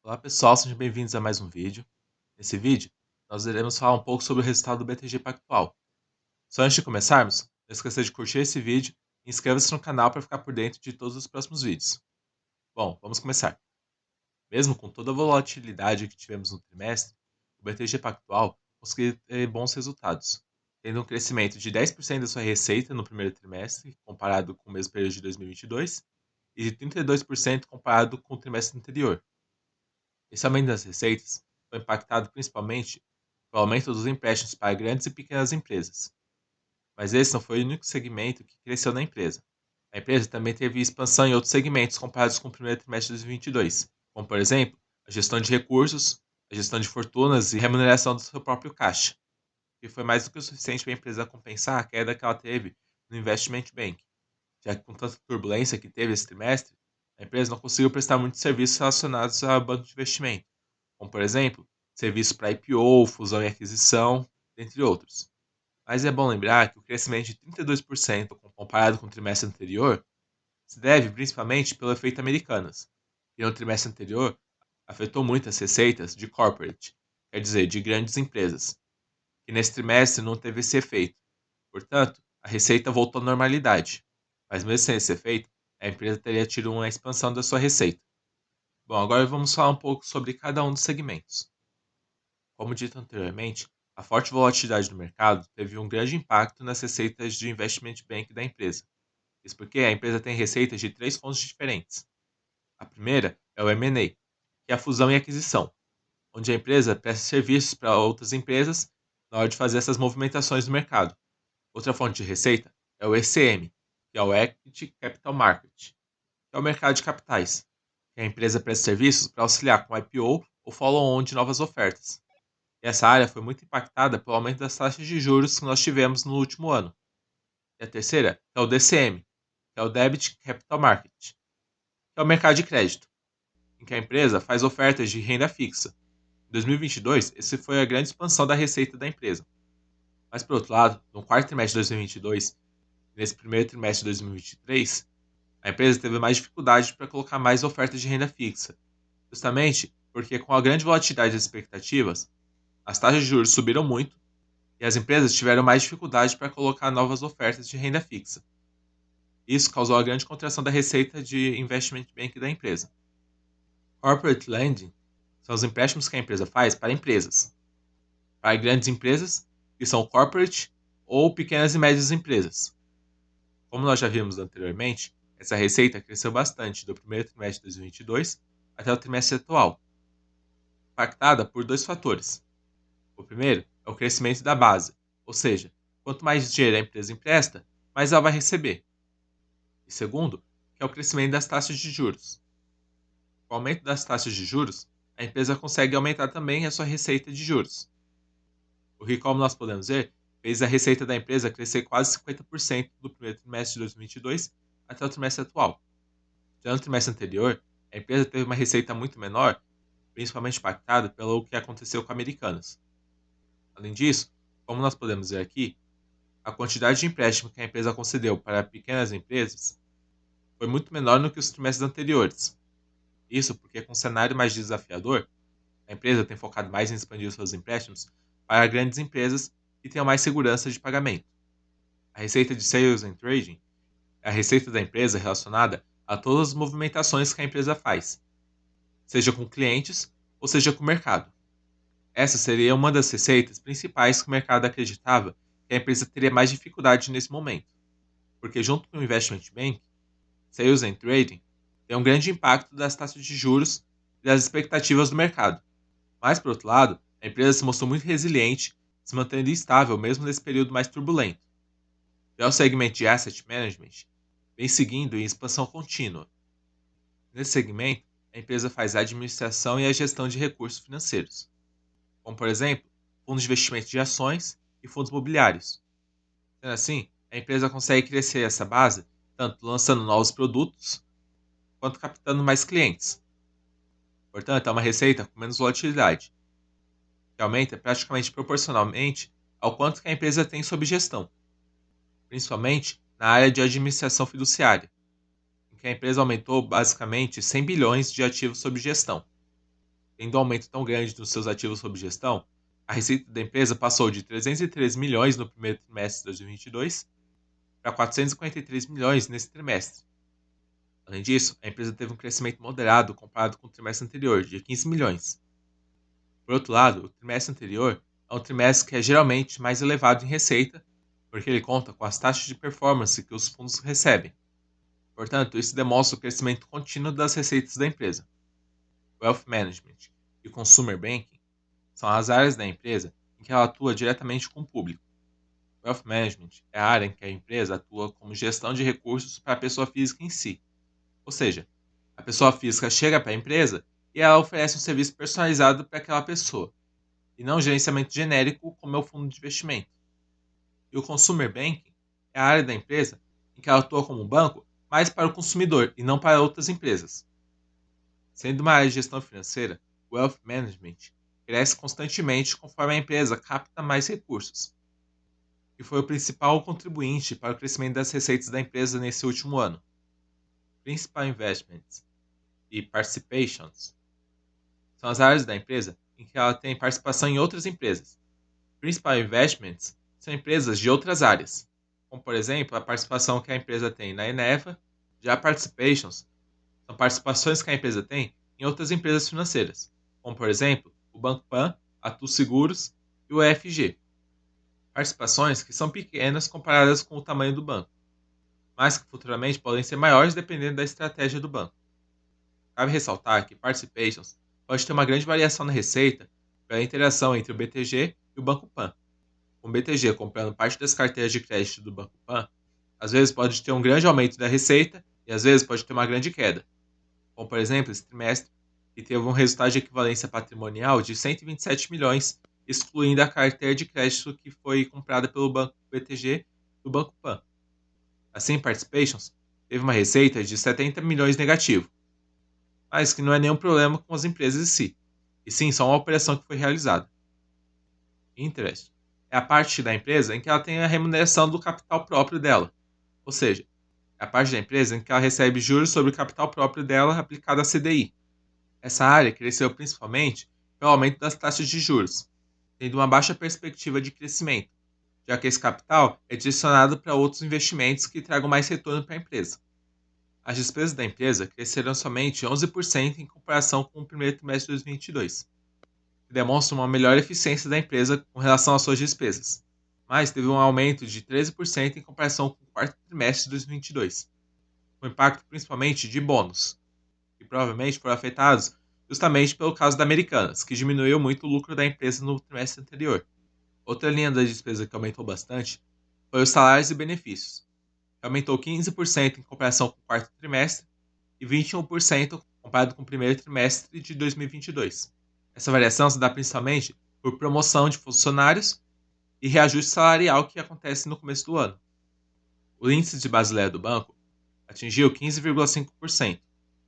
Olá pessoal, sejam bem-vindos a mais um vídeo. Nesse vídeo, nós iremos falar um pouco sobre o resultado do BTG Pactual. Só antes de começarmos, não esqueça de curtir esse vídeo e inscreva-se no canal para ficar por dentro de todos os próximos vídeos. Bom, vamos começar. Mesmo com toda a volatilidade que tivemos no trimestre, o BTG Pactual conseguiu ter bons resultados, tendo um crescimento de 10% da sua receita no primeiro trimestre, comparado com o mesmo período de 2022, e de 32% comparado com o trimestre anterior. Esse aumento das receitas foi impactado principalmente pelo aumento dos empréstimos para grandes e pequenas empresas. Mas esse não foi o único segmento que cresceu na empresa. A empresa também teve expansão em outros segmentos comparados com o primeiro trimestre de 2022, como por exemplo, a gestão de recursos, a gestão de fortunas e remuneração do seu próprio caixa, que foi mais do que o suficiente para a empresa compensar a queda que ela teve no Investment Bank, já que com tanta turbulência que teve esse trimestre, a empresa não conseguiu prestar muitos serviços relacionados ao banco de investimento, como por exemplo, serviços para IPO, fusão e aquisição, dentre outros. Mas é bom lembrar que o crescimento de 32% comparado com o trimestre anterior se deve principalmente pelo efeito Americanas, que no trimestre anterior afetou muito as receitas de corporate, quer dizer, de grandes empresas, que nesse trimestre não teve esse efeito. Portanto, a receita voltou à normalidade. Mas mesmo sem esse efeito, a empresa teria tido uma expansão da sua receita. Bom, agora vamos falar um pouco sobre cada um dos segmentos. Como dito anteriormente, a forte volatilidade do mercado teve um grande impacto nas receitas de investment bank da empresa. Isso porque a empresa tem receitas de três fontes diferentes. A primeira é o M&A, que é a fusão e aquisição, onde a empresa presta serviços para outras empresas na hora de fazer essas movimentações no mercado. Outra fonte de receita é o ECM, que é o Equity Capital Market, que é o mercado de capitais, que a empresa presta serviços para auxiliar com IPO ou follow-on de novas ofertas. E essa área foi muito impactada pelo aumento das taxas de juros que nós tivemos no último ano. E a terceira é o DCM, que é o Debit Capital Market, que é o mercado de crédito, em que a empresa faz ofertas de renda fixa. Em 2022, esse foi a grande expansão da receita da empresa. Mas, por outro lado, no quarto trimestre de 2022 e nesse primeiro trimestre de 2023, a empresa teve mais dificuldade para colocar mais ofertas de renda fixa, justamente porque, com a grande volatilidade das expectativas, as taxas de juros subiram muito e as empresas tiveram mais dificuldade para colocar novas ofertas de renda fixa. Isso causou a grande contração da receita de investment bank da empresa. Corporate lending são os empréstimos que a empresa faz para empresas, para grandes empresas, que são corporate, ou pequenas e médias empresas. Como nós já vimos anteriormente, essa receita cresceu bastante do primeiro trimestre de 2022 até o trimestre atual, impactada por dois fatores. O primeiro é o crescimento da base, ou seja, quanto mais dinheiro a empresa empresta, mais ela vai receber. E segundo, que é o crescimento das taxas de juros. Com o aumento das taxas de juros, a empresa consegue aumentar também a sua receita de juros. O que, como nós podemos ver, fez a receita da empresa crescer quase 50% do primeiro trimestre de 2022 até o trimestre atual. Já no trimestre anterior, a empresa teve uma receita muito menor, principalmente impactada pelo que aconteceu com Americanas. Além disso, como nós podemos ver aqui, a quantidade de empréstimo que a empresa concedeu para pequenas empresas foi muito menor do que os trimestres anteriores. Isso porque, com um cenário mais desafiador, a empresa tem focado mais em expandir os seus empréstimos para grandes empresas que tenham mais segurança de pagamento. A receita de Sales and Trading é a receita da empresa relacionada a todas as movimentações que a empresa faz, seja com clientes ou seja com o mercado. Essa seria uma das receitas principais que o mercado acreditava que a empresa teria mais dificuldade nesse momento, porque junto com o Investment Bank, Sales and Trading tem um grande impacto das taxas de juros e das expectativas do mercado. Mas, por outro lado, a empresa se mostrou muito resiliente, se mantendo estável mesmo nesse período mais turbulento. Já o segmento de Asset Management vem seguindo em expansão contínua. Nesse segmento, a empresa faz a administração e a gestão de recursos financeiros, como, por exemplo, fundos de investimento de ações e fundos imobiliários. Sendo assim, a empresa consegue crescer essa base tanto lançando novos produtos quanto captando mais clientes. Portanto, é uma receita com menos volatilidade, que aumenta praticamente proporcionalmente ao quanto que a empresa tem sob gestão, principalmente na área de administração fiduciária, em que a empresa aumentou basicamente 100 bilhões de ativos sob gestão. tendo um aumento tão grande nos seus ativos sob gestão, a receita da empresa passou de 313 milhões no primeiro trimestre de 2022 para 443 milhões nesse trimestre. Além disso, a empresa teve um crescimento moderado comparado com o trimestre anterior, de 15 milhões. Por outro lado, o trimestre anterior é um trimestre que é geralmente mais elevado em receita, porque ele conta com as taxas de performance que os fundos recebem. Portanto, isso demonstra o crescimento contínuo das receitas da empresa. Wealth Management e Consumer Banking são as áreas da empresa em que ela atua diretamente com o público. Wealth Management é a área em que a empresa atua como gestão de recursos para a pessoa física em si. Ou seja, a pessoa física chega para a empresa e ela oferece um serviço personalizado para aquela pessoa, e não um gerenciamento genérico como é o fundo de investimento. E o Consumer Banking é a área da empresa em que ela atua como um banco, mais para o consumidor e não para outras empresas. Sendo uma área de gestão financeira, o Wealth Management cresce constantemente conforme a empresa capta mais recursos, e foi o principal contribuinte para o crescimento das receitas da empresa nesse último ano. Principal Investments e Participations são as áreas da empresa em que ela tem participação em outras empresas. Principal Investments são empresas de outras áreas, como por exemplo a participação que a empresa tem na Eneva. Já Participations são participações que a empresa tem em outras empresas financeiras, como por exemplo o Banco Pan, a Tu Seguros e o EFG. Participações que são pequenas comparadas com o tamanho do banco, mas que futuramente podem ser maiores dependendo da estratégia do banco. Cabe ressaltar que Participations pode ter uma grande variação na receita pela interação entre o BTG e o Banco Pan. Com o BTG comprando parte das carteiras de crédito do Banco Pan, às vezes pode ter um grande aumento da receita e às vezes pode ter uma grande queda, como por exemplo esse trimestre, que teve um resultado de equivalência patrimonial de 127 milhões, excluindo a carteira de crédito que foi comprada pelo Banco BTG do Banco Pan. Assim, Participations teve uma receita de 70 milhões negativo, mas que não é nenhum problema com as empresas em si, e sim só uma operação que foi realizada. Interest é a parte da empresa em que ela tem a remuneração do capital próprio dela, ou seja, é a parte da empresa em que ela recebe juros sobre o capital próprio dela aplicado a CDI. Essa área cresceu principalmente pelo aumento das taxas de juros, tendo uma baixa perspectiva de crescimento, já que esse capital é direcionado para outros investimentos que tragam mais retorno para a empresa. As despesas da empresa cresceram somente 11% em comparação com o primeiro trimestre de 2022, que demonstra uma melhor eficiência da empresa com relação às suas despesas, mas teve um aumento de 13% em comparação com o quarto trimestre de 2022, com impacto principalmente de bônus, que provavelmente foram afetados justamente pelo caso da Americanas, que diminuiu muito o lucro da empresa no trimestre anterior. Outra linha da despesa que aumentou bastante foi os salários e benefícios, que aumentou 15% em comparação com o quarto trimestre e 21% comparado com o primeiro trimestre de 2022. Essa variação se dá principalmente por promoção de funcionários e reajuste salarial que acontece no começo do ano. O índice de Basileia do banco atingiu 15,5%,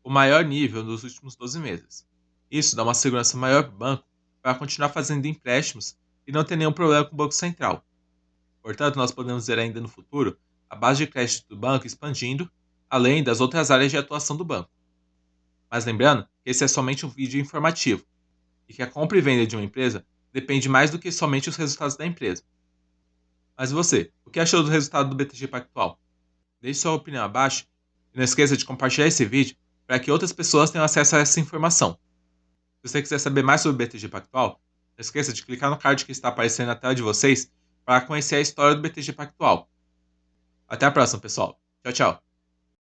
o maior nível nos últimos 12 meses. Isso dá uma segurança maior para o banco para continuar fazendo empréstimos e não ter nenhum problema com o Banco Central. Portanto, nós podemos ver ainda no futuro a base de crédito do banco expandindo, além das outras áreas de atuação do banco. Mas lembrando que esse é somente um vídeo informativo e que a compra e venda de uma empresa depende mais do que somente os resultados da empresa. Mas você, o que achou do resultado do BTG Pactual? Deixe sua opinião abaixo e não esqueça de compartilhar esse vídeo para que outras pessoas tenham acesso a essa informação. Se você quiser saber mais sobre o BTG Pactual, não esqueça de clicar no card que está aparecendo na tela de vocês para conhecer a história do BTG Pactual. Até a próxima, pessoal. Tchau, tchau.